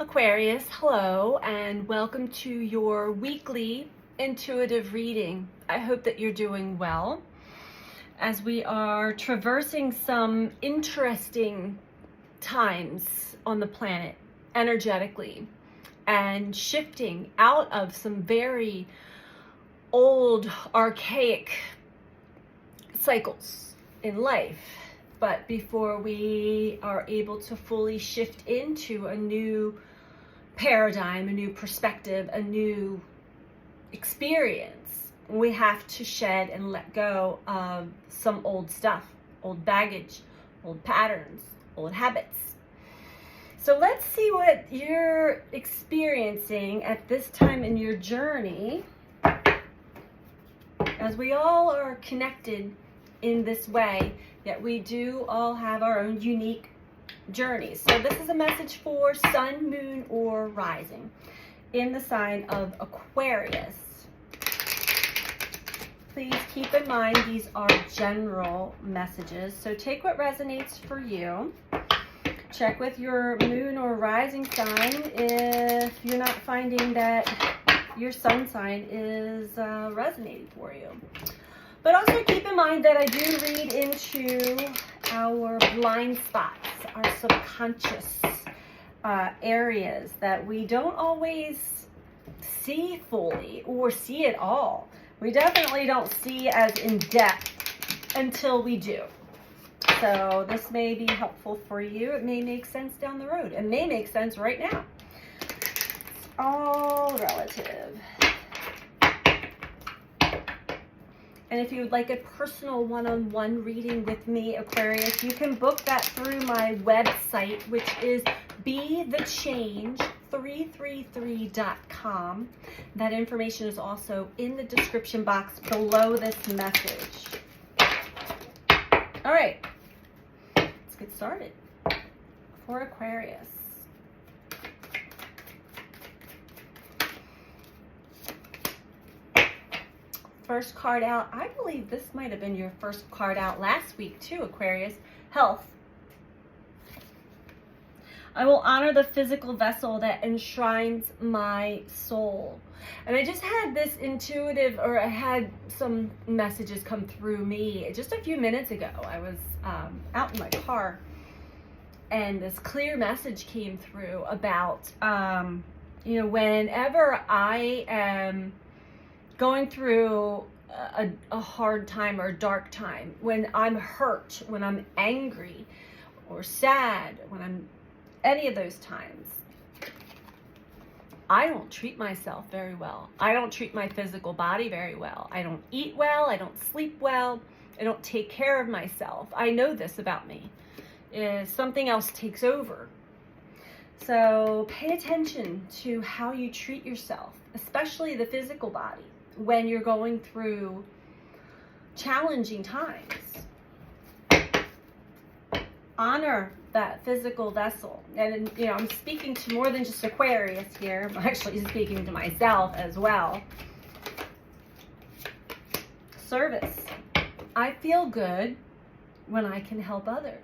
Aquarius, hello, and welcome to your weekly intuitive reading. I hope that you're doing well as we are traversing some interesting times on the planet energetically and shifting out of some very old, archaic cycles in life. But before we are able to fully shift into a new paradigm, a new perspective, a new experience, we have to shed and let go of some old stuff, old baggage, old patterns, old habits. So let's see what you're experiencing at this time in your journey, as we all are connected in this way, yet we do all have our own unique journeys. So this is a message for sun, moon, or rising in the sign of Aquarius. Please keep in mind these are general messages, so take what resonates for you. Check with your moon or rising sign if you're not finding that your sun sign is resonating for you. But also keep in mind that I do read into our blind spots, our subconscious areas that we don't always see fully or see at all. We definitely don't see as in depth until we do. So this may be helpful for you. It may make sense down the road. It may make sense right now. It's all relative. And if you would like a personal one-on-one reading with me, Aquarius, you can book that through my website, which is BeTheChange333.com. That information is also in the description box below this message. All right, let's get started. For Aquarius. First card out, I believe this might have been your first card out last week too, Aquarius. Health. I will honor the physical vessel that enshrines my soul. And I just had this intuitive, or I had some messages come through me just a few minutes ago. I was out in my car and this clear message came through about, whenever I am going through a hard time or a dark time, when I'm hurt, when I'm angry or sad, when I'm any of those times, I don't treat myself very well. I don't treat my physical body very well. I don't eat well. I don't sleep well. I don't take care of myself. I know this about me. Something else takes over. So pay attention to how you treat yourself, especially the physical body, when you're going through challenging times. Honor that physical vessel. And, I'm speaking to more than just Aquarius here. I'm actually speaking to myself as well. Service. I feel good when I can help others.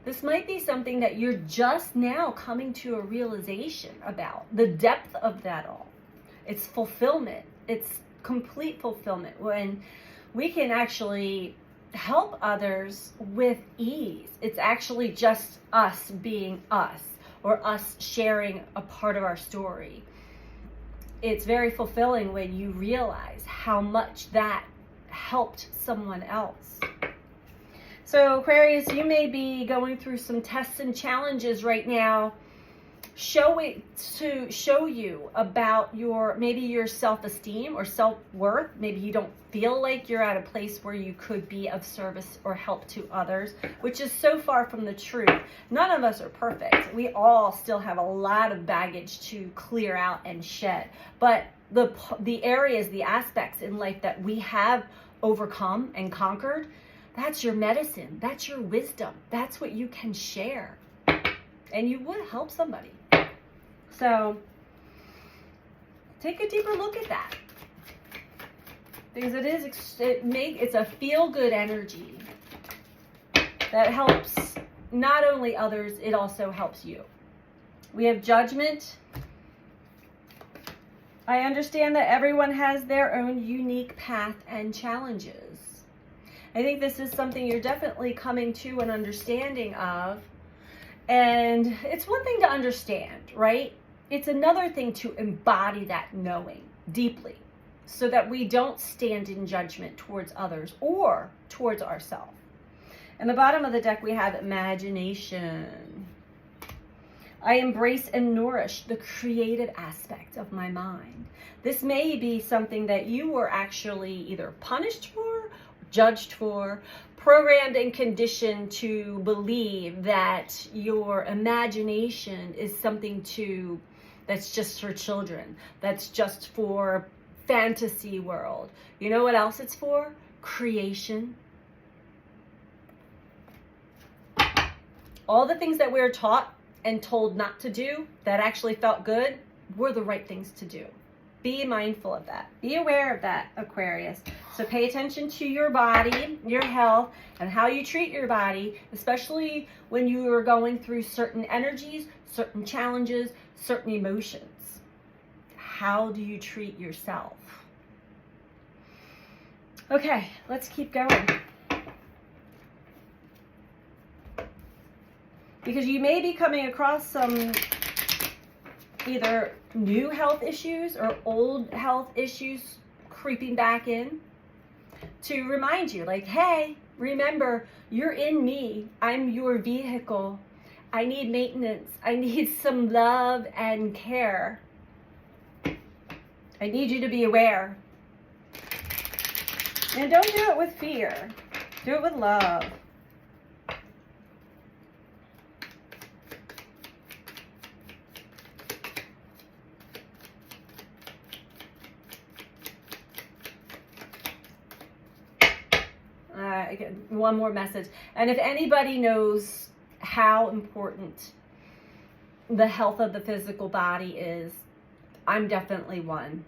This might be something that you're just now coming to a realization about, the depth of that all. It's fulfillment. It's complete fulfillment when we can actually help others with ease. It's actually just us being us, or us sharing a part of our story. It's very fulfilling when you realize how much that helped someone else. So Aquarius, you may be going through some tests and challenges right now. Show you about maybe your self-esteem or self-worth. Maybe you don't feel like you're at a place where you could be of service or help to others, which is so far from the truth. None of us are perfect. We all still have a lot of baggage to clear out and shed. But the areas, the aspects in life that we have overcome and conquered, that's your medicine. That's your wisdom. That's what you can share. And you would help somebody. So take a deeper look at that, because it's a feel-good energy that helps not only others, it also helps you. We have Judgment. I understand that everyone has their own unique path and challenges. I think this is something you're definitely coming to an understanding of. And it's one thing to understand, right? It's another thing to embody that knowing deeply so that we don't stand in judgment towards others or towards ourselves. In the bottom of the deck, we have Imagination. I embrace and nourish the creative aspect of my mind. This may be something that you were actually either punished for, judged for, programmed and conditioned to believe that your imagination is something that's just for children, that's just for fantasy world. You know what else it's for? Creation. All the things that we're taught and told not to do that actually felt good were the right things to do. Be mindful of that. Be aware of that, Aquarius. So pay attention to your body, your health, and how you treat your body, especially when you are going through certain energies, certain challenges, certain emotions. How do you treat yourself? Okay, let's keep going. Because you may be coming across some either new health issues or old health issues creeping back in to remind you, like, hey, remember, you're in me. I'm your vehicle. I need maintenance. I need some love and care. I need you to be aware. And don't do it with fear. Do it with love. Again, one more message. And if anybody knows how important the health of the physical body is, I'm definitely one.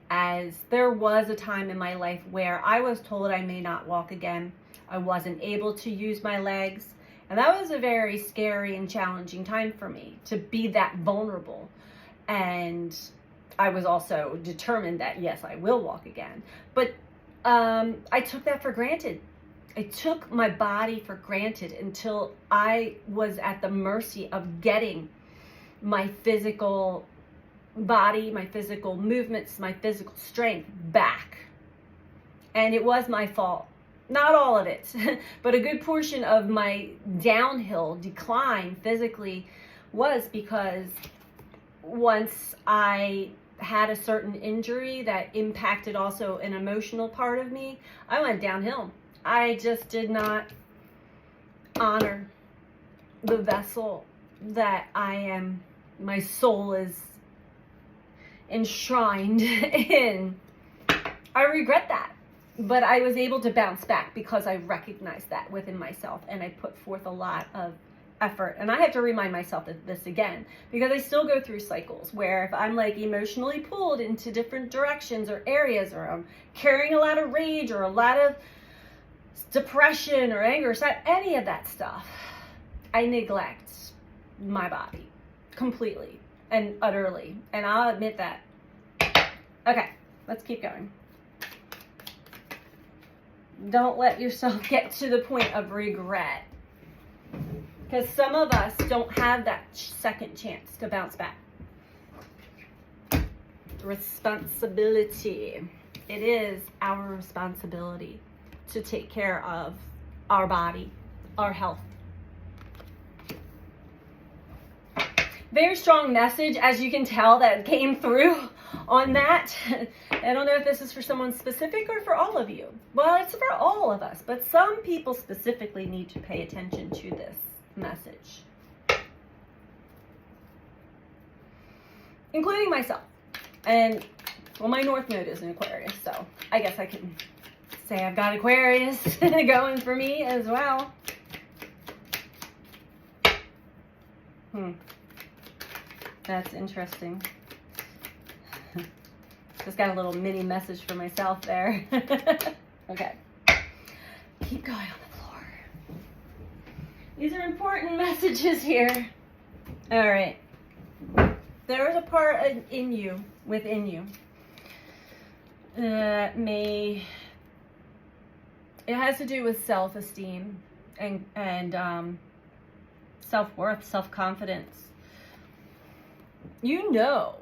As there was a time in my life where I was told I may not walk again. I wasn't able to use my legs. And that was a very scary and challenging time for me to be that vulnerable. And I was also determined that, yes, I will walk again. But I took that for granted. I took my body for granted until I was at the mercy of getting my physical body, my physical movements, my physical strength back. And it was my fault. Not all of it, but a good portion of my downhill decline physically was because once I had a certain injury that impacted also an emotional part of me, I went downhill. I just did not honor the vessel that I am, my soul is enshrined in. I regret that, but I was able to bounce back because I recognized that within myself and I put forth a lot of effort. And I have to remind myself of this again because I still go through cycles where if I'm like emotionally pulled into different directions or areas, or I'm carrying a lot of rage or a lot of depression or anger, any of that stuff, I neglect my body completely and utterly. And I'll admit that. Okay, let's keep going. Don't let yourself get to the point of regret. Because some of us don't have that second chance to bounce back. Responsibility. It is our responsibility to take care of our body, our health. Very strong message, as you can tell, that came through on that. I don't know if this is for someone specific or for all of you. Well, it's for all of us, but some people specifically need to pay attention to this message, including myself. And well, my North Node is an Aquarius, so I guess I can say I've got Aquarius going for me as well. That's interesting. Just got a little mini message for myself there. Okay. Keep going on the floor. These are important messages here. All right. there is a part in you, within you, that it has to do with self-esteem and self-worth, self-confidence. You know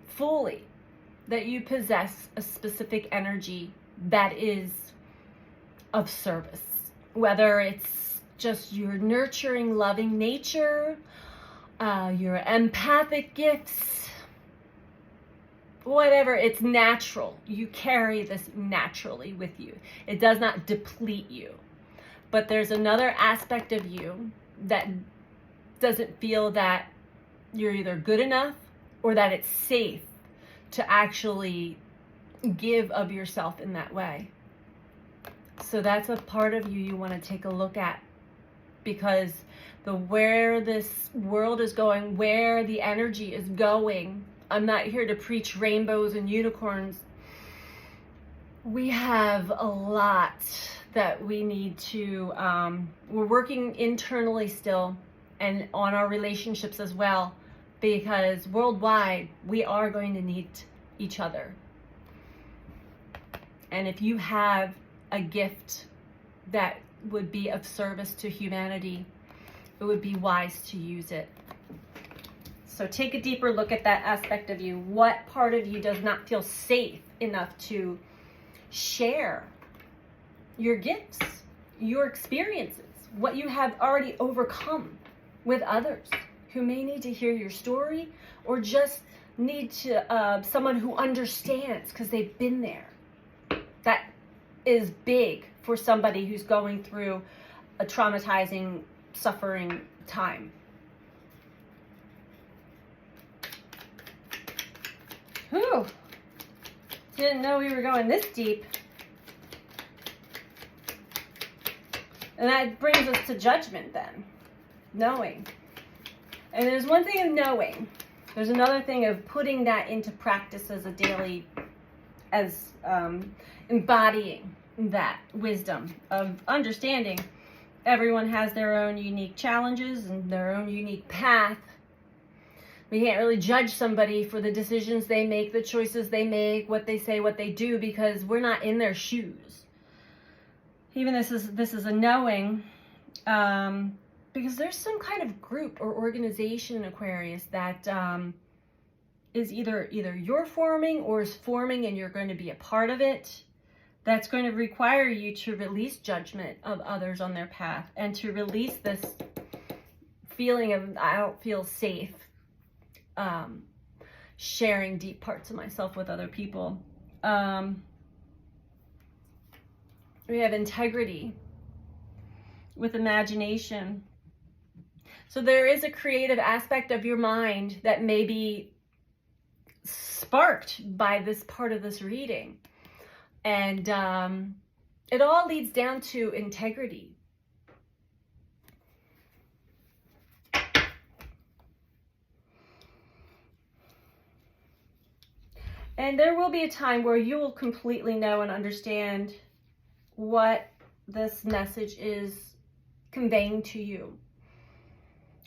fully that you possess a specific energy that is of service, whether it's just your nurturing, loving nature, your empathic gifts, whatever. It's natural. You carry this naturally with you. It does not deplete you. But there's another aspect of you that doesn't feel that you're either good enough or that it's safe to actually give of yourself in that way. So that's a part of you want to take a look at, because where this world is going, where the energy is going, I'm not here to preach rainbows and unicorns. We have a lot that we need to, we're working internally still and on our relationships as well, because worldwide we are going to need each other. And if you have a gift that would be of service to humanity, it would be wise to use it. So take a deeper look at that aspect of you. What part of you does not feel safe enough to share your gifts, your experiences, what you have already overcome with others who may need to hear your story, or just need to someone who understands because they've been there. That is big for somebody who's going through a traumatizing, suffering time. Whew. Didn't know we were going this deep. And that brings us to judgment then. Knowing. And there's one thing of knowing. There's another thing of putting that into practice as a daily, as embodying that wisdom of understanding everyone has their own unique challenges and their own unique path. We can't really judge somebody for the decisions they make, the choices they make, what they say, what they do, because we're not in their shoes. Even this is a knowing, because there's some kind of group or organization in Aquarius that is either you're forming or is forming and you're going to be a part of it. That's going to require you to release judgment of others on their path, and to release this feeling of I don't feel safe sharing deep parts of myself with other people. We have integrity with imagination. So there is a creative aspect of your mind that may be sparked by this part of this reading. And it all leads down to integrity. And there will be a time where you will completely know and understand what this message is conveying to you.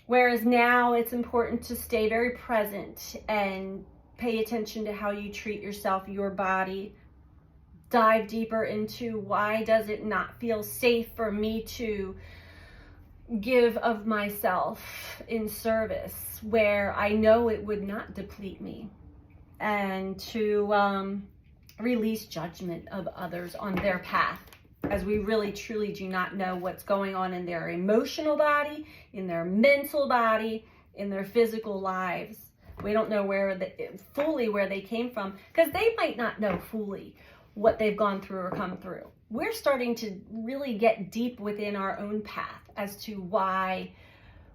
Whereas now it's important to stay very present and pay attention to how you treat yourself, your body. Dive deeper into why does it not feel safe for me to give of myself in service where I know it would not deplete me, and to release judgment of others on their path, as we really truly do not know what's going on in their emotional body, in their mental body, in their physical lives. We don't know fully where they came from, because they might not know fully what they've gone through or come through. We're starting to really get deep within our own path as to why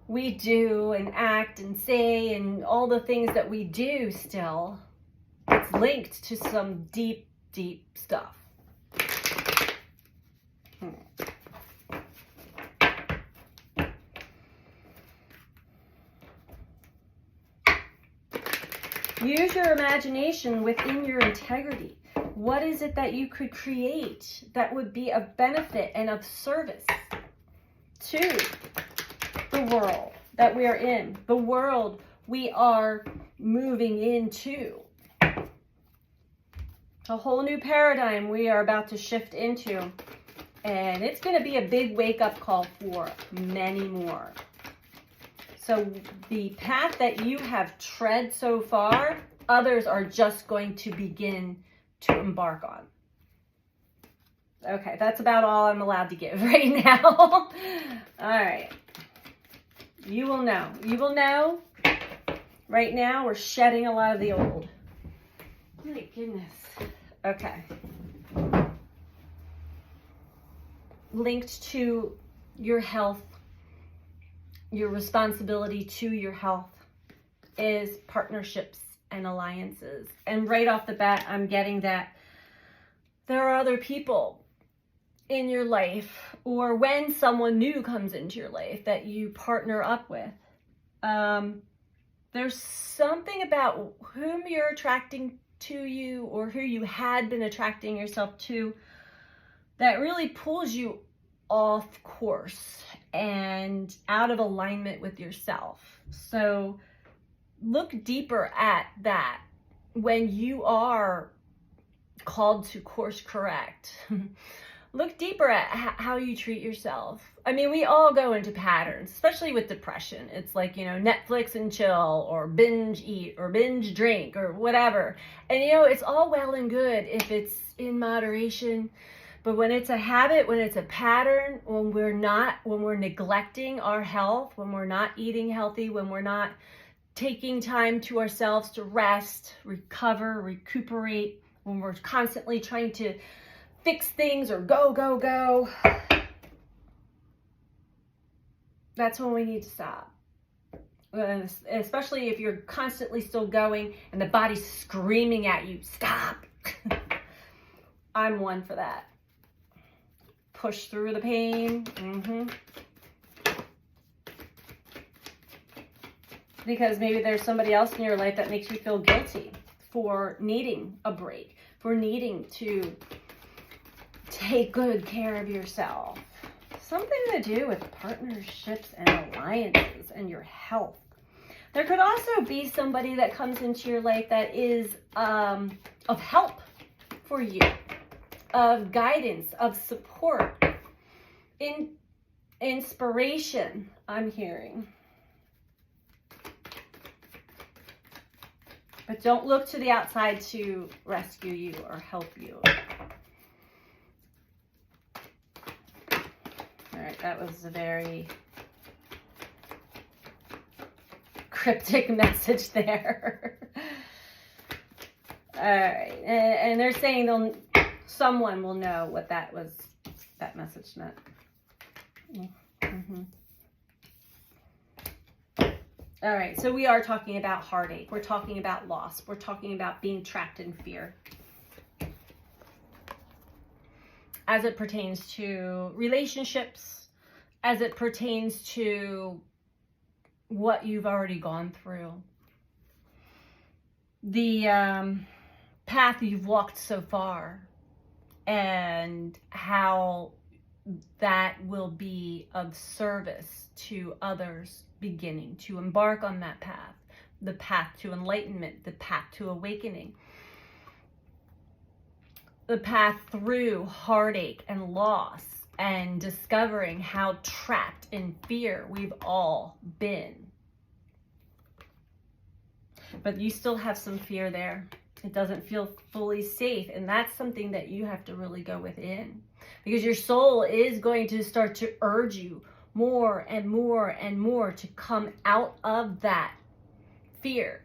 we do and act and say and all the things that we do still. It's linked to some deep, deep stuff. Use your imagination within your integrity. What is it that you could create that would be of benefit and of service to the world that we are in? The world we are moving into a whole new paradigm we are about to shift into. And it's going to be a big wake-up call for many more. So the path that you have tread so far, others are just going to begin to embark on. Okay, that's about all I'm allowed to give right now. All right. You will know. You will know. Right now, we're shedding a lot of the old. My goodness. Okay. Linked to your health, your responsibility to your health is partnerships and alliances. And right off the bat, I'm getting that there are other people in your life, or when someone new comes into your life that you partner up with. There's something about whom you're attracting to you, or who you had been attracting yourself to, that really pulls you off course and out of alignment with yourself. So look deeper at that when you are called to course correct. Look deeper at how you treat yourself. I mean, we all go into patterns, especially with depression. It's like, you know, Netflix and chill, or binge eat, or binge drink, or whatever. And, you know, it's all well and good if it's in moderation. But when it's a habit, when it's a pattern, when we're neglecting our health, when we're not eating healthy, when we're not taking time to ourselves to rest, recover, recuperate, when we're constantly trying to fix things or go, that's when we need to stop. Especially if you're constantly still going and the body's screaming at you, stop. I'm one for that. Push through the pain. Because maybe there's somebody else in your life that makes you feel guilty for needing a break, for needing to take good care of yourself. Something to do with partnerships and alliances and your health. There could also be somebody that comes into your life that is of help for you, of guidance, of support, inspiration, I'm hearing. But don't look to the outside to rescue you or help you. All right, that was a very cryptic message there. All right, and they're saying someone will know what that message meant. All right, so we are talking about heartache. We're talking about loss. We're talking about being trapped in fear. As it pertains to relationships, as it pertains to what you've already gone through. The path you've walked so far, and how that will be of service to others beginning to embark on that path, the path to enlightenment, the path to awakening, the path through heartache and loss, and discovering how trapped in fear we've all been. But you still have some fear there. It doesn't feel fully safe, and that's something that you have to really go within, because your soul is going to start to urge you more and more and more to come out of that fear.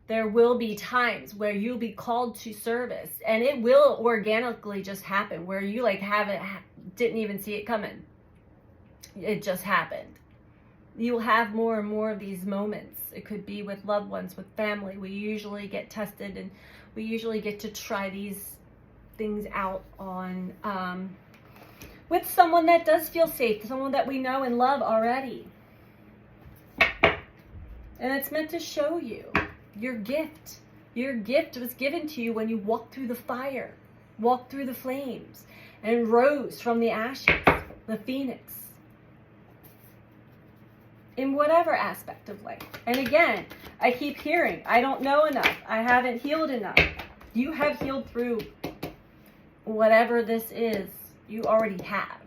There will be times where you'll be called to service, and it will organically just happen, where you didn't even see it coming. It just happened. You'll have more and more of these moments. It could be with loved ones, with family. We usually get tested, and we usually get to try these things out on with someone that does feel safe, someone that we know and love already. And it's meant to show you your gift. Your gift was given to you when you walked through the fire, walked through the flames, and rose from the ashes, the phoenix. In whatever aspect of life. And again, I keep hearing, I don't know enough. I haven't healed enough. You have healed through whatever this is. You already have.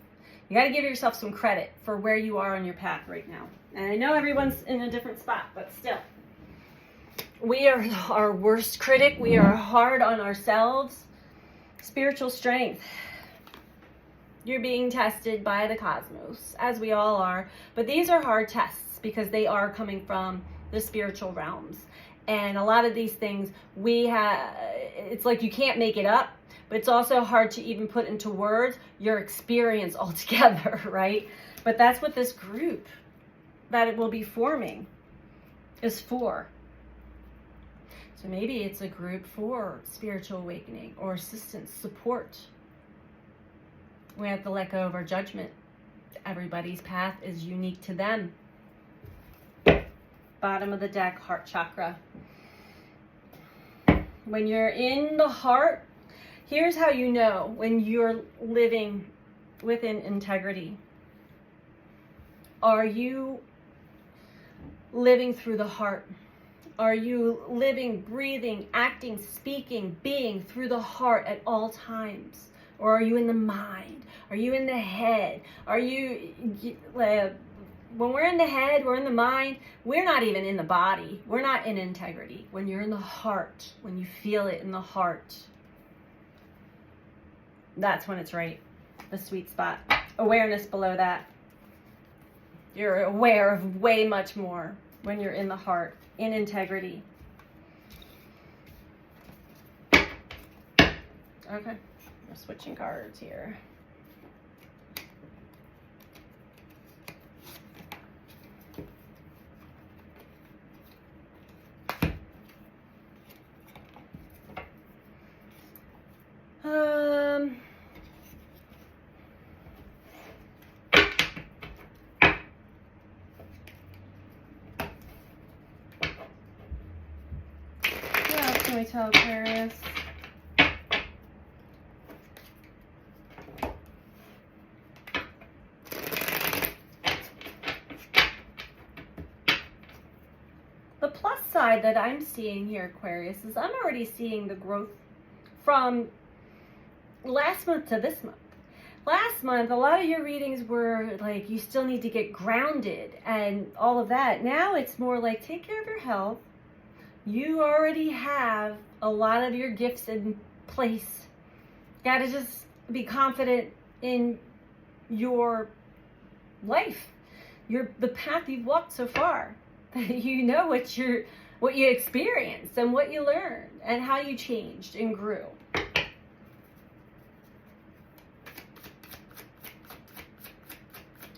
You got to give yourself some credit for where you are on your path right now. And I know everyone's in a different spot, but still. We are our worst critic. We are hard on ourselves. Spiritual strength. You're being tested by the cosmos, as we all are. But these are hard tests because they are coming from the spiritual realms. And a lot of these things, it's like you can't make it up. But it's also hard to even put into words your experience altogether, right? But that's what this group that it will be forming is for. So maybe it's a group for spiritual awakening or assistance, support. We have to let go of our judgment. Everybody's path is unique to them. Bottom of the deck, heart chakra. When you're in the heart, here's how you know when you're living within integrity. Are you living through the heart? Are you living, breathing, acting, speaking, being through the heart at all times? Or are you in the mind? Are you in the head? Are you, when we're in the head, we're in the mind, we're not even in the body. We're not in integrity. When you're in the heart, when you feel it in the heart, that's when it's right. The sweet spot. Awareness below that. You're aware of way much more when you're in the heart, in integrity. Okay, we're switching cards here. Can we tell Aquarius? The plus side that I'm seeing here, Aquarius, is I'm already seeing the growth from last month to this month. Last month, a lot of your readings were like, you still need to get grounded and all of that. Now it's more like, take care of your health. You already have a lot of your gifts in place. Got to just be confident in your life, the path you've walked so far. You know what you experienced and what you learned and how you changed and grew.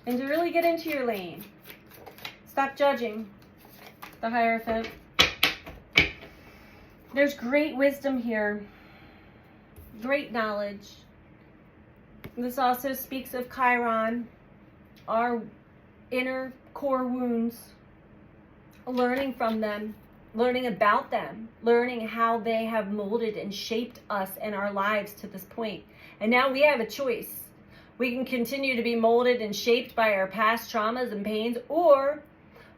And to really get into your lane. Stop judging the Hierophant. There's great wisdom here, great knowledge. This also speaks of Chiron, our inner core wounds, learning from them, learning about them, learning how they have molded and shaped us and our lives to this point. And now we have a choice. We can continue to be molded and shaped by our past traumas and pains, or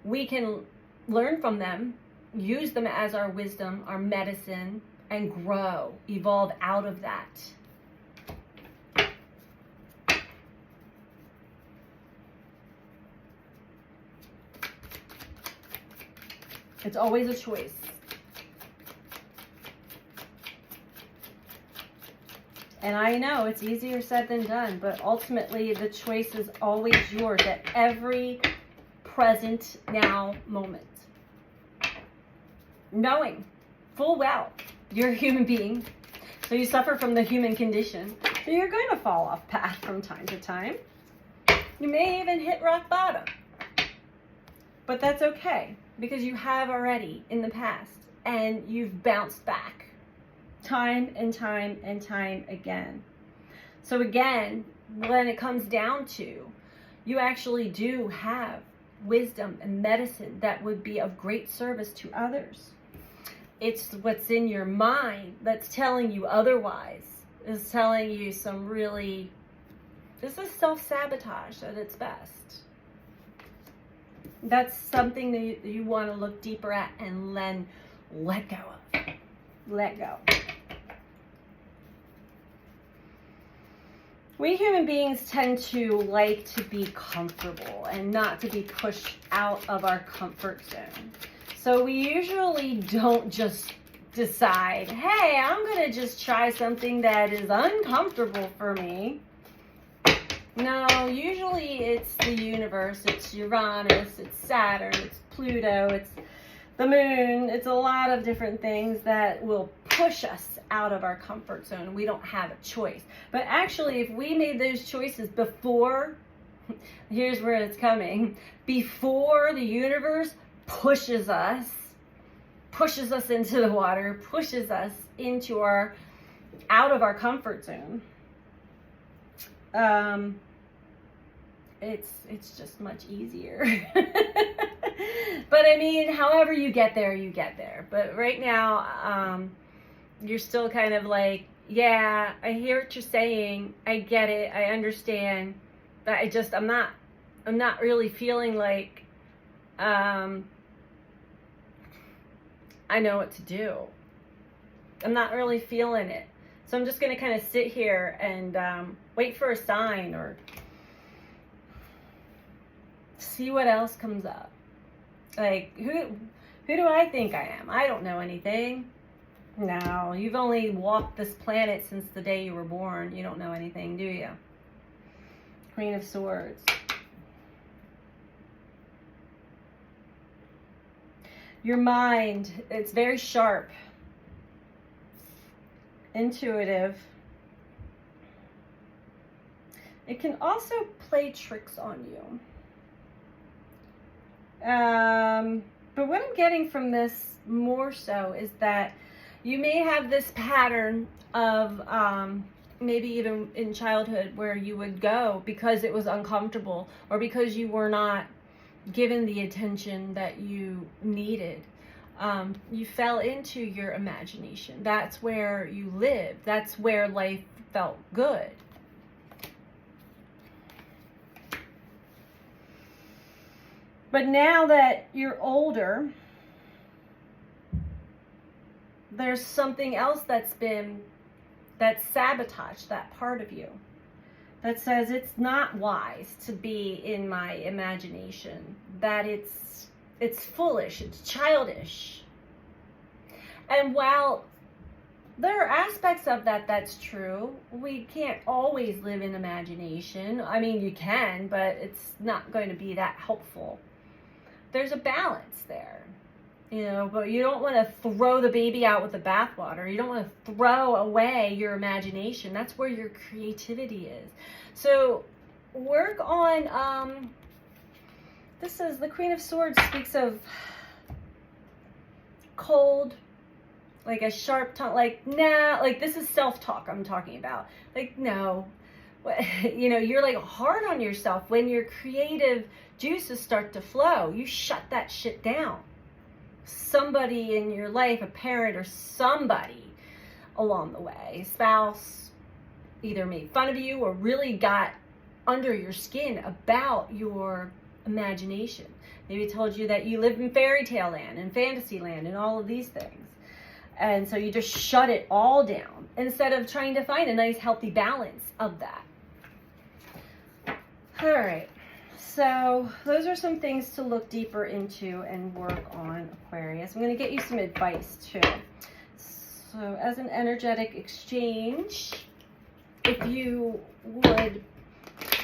we can learn from them, use them as our wisdom, our medicine, and grow, evolve out of that. It's always a choice. And I know it's easier said than done, but ultimately the choice is always yours at every present now moment. Knowing full well you're a human being, so you suffer from the human condition, so you're going to fall off path from time to time. You may even hit rock bottom, but that's okay because you have already in the past and you've bounced back time and time and time again. So again, when it comes down to, you actually do have wisdom and medicine that would be of great service to others. It's what's in your mind that's telling you otherwise, is telling you some really, this is self-sabotage at its best. That's something that you want to look deeper at and then let go of. Let go. We human beings tend to like to be comfortable and not to be pushed out of our comfort zone. So we usually don't just decide, hey, I'm going to just try something that is uncomfortable for me. No, usually it's the universe, it's Uranus, it's Saturn, it's Pluto, it's the moon. It's a lot of different things that will push us out of our comfort zone. We don't have a choice. But actually, if we made those choices before, here's where it's coming, before the universe pushes us into the water, pushes us into out of our comfort zone, it's just much easier. But I mean, however you get there, you get there. But right now, you're still kind of like, yeah, I hear what you're saying. I get it. I understand. But I'm not really feeling like, I know what to do. I'm not really feeling it. So I'm just going to kind of sit here and wait for a sign or see what else comes up. Like, who do I think I am? I don't know anything. No, you've only walked this planet since the day you were born. You don't know anything, do you? Queen of Swords. Your mind, it's very sharp, intuitive. It can also play tricks on you. But what I'm getting from this more so is that you may have this pattern of maybe even in childhood where you would go because it was uncomfortable or because you were not given the attention that you needed. You fell into your imagination. That's where you lived. That's where life felt good. But now that you're older, there's something else that sabotaged that part of you. That says it's not wise to be in my imagination. That it's foolish, it's childish. And while there are aspects of that that's true, we can't always live in imagination. I mean, you can, but it's not going to be that helpful. There's a balance there, you know, but you don't want to throw the baby out with the bathwater. You don't want to throw away your imagination. That's where your creativity is. So work on, this is the Queen of Swords speaks of cold, like a sharp tongue, like, nah, like this is self-talk I'm talking about. Like, no, you know, you're like hard on yourself. When your creative juices start to flow, you shut that shit down. Somebody in your life, a parent or somebody along the way, spouse, either made fun of you or really got under your skin about your imagination. Maybe told you that you live in fairy tale land and fantasy land and all of these things. And so you just shut it all down instead of trying to find a nice healthy balance of that. All right. So those are some things to look deeper into and work on, Aquarius. I'm going to get you some advice too. So as an energetic exchange, if you would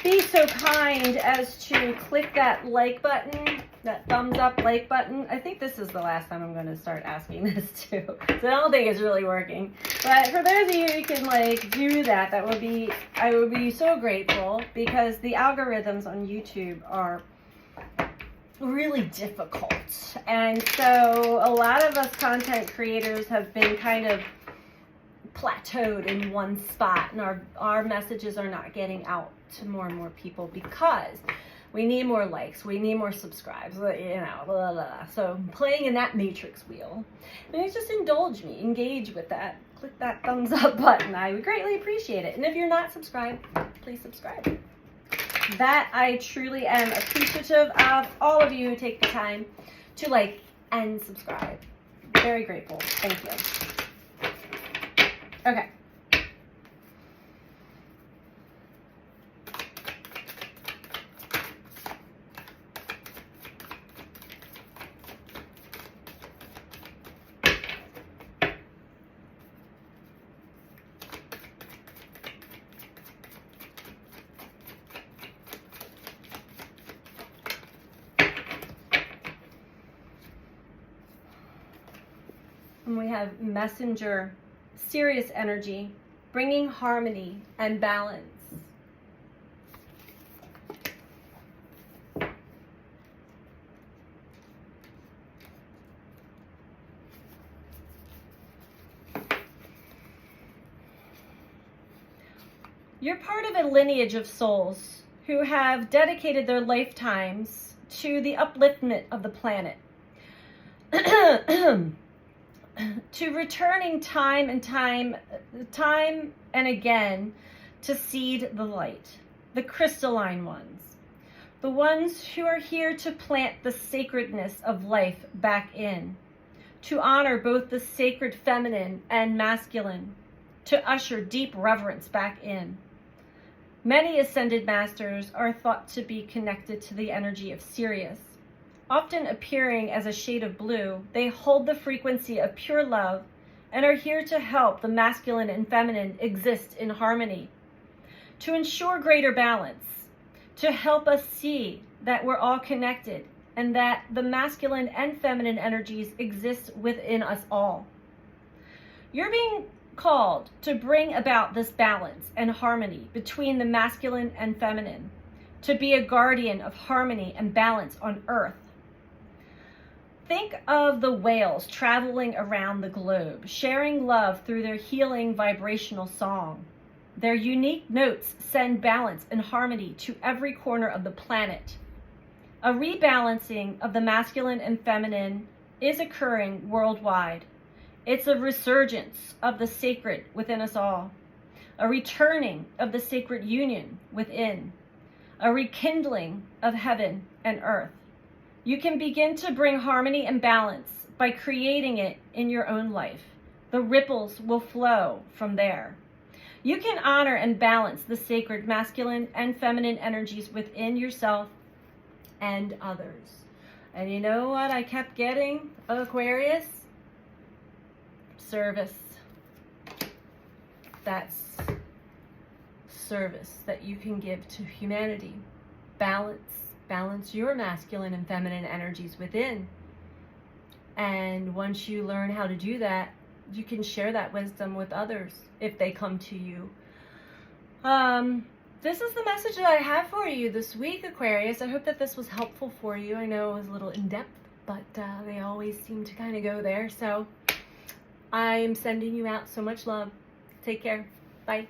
be so kind as to click that like button, that thumbs up like button. I think this is the last time I'm going to start asking this too. So I don't think it's really working. But for those of you who can like do that, I would be so grateful, because the algorithms on YouTube are really difficult. And so a lot of us content creators have been kind of plateaued in one spot, and our messages are not getting out to more and more people because we need more likes, we need more subscribes, you know, blah, blah, blah. So I'm playing in that matrix wheel. And you just indulge me, engage with that, click that thumbs up button. I would greatly appreciate it. And if you're not subscribed, please subscribe. that I truly am appreciative of all of you who take the time to like and subscribe. Very grateful. Thank you. Okay. And we have messenger, serious energy, bringing harmony and balance. You're part of a lineage of souls who have dedicated their lifetimes to the upliftment of the planet. To returning time and again to seed the light, the crystalline ones, the ones who are here to plant the sacredness of life back in, to honor both the sacred feminine and masculine, to usher deep reverence back in. Many ascended masters are thought to be connected to the energy of Sirius. Often appearing as a shade of blue, they hold the frequency of pure love and are here to help the masculine and feminine exist in harmony, to ensure greater balance, to help us see that we're all connected and that the masculine and feminine energies exist within us all. You're being called to bring about this balance and harmony between the masculine and feminine, to be a guardian of harmony and balance on Earth. Think of the whales traveling around the globe, sharing love through their healing vibrational song. Their unique notes send balance and harmony to every corner of the planet. A rebalancing of the masculine and feminine is occurring worldwide. It's a resurgence of the sacred within us all, a returning of the sacred union within, a rekindling of heaven and earth. You can begin to bring harmony and balance by creating it in your own life. The ripples will flow from there. You can honor and balance the sacred masculine and feminine energies within yourself and others. And you know what I kept getting, Aquarius? Service. That's service that you can give to humanity. Balance your masculine and feminine energies within. And once you learn how to do that, you can share that wisdom with others if they come to you. This is the message that I have for you this week, Aquarius. I hope that this was helpful for you. I know it was a little in-depth, but they always seem to kind of go there. So I am sending you out so much love. Take care. Bye.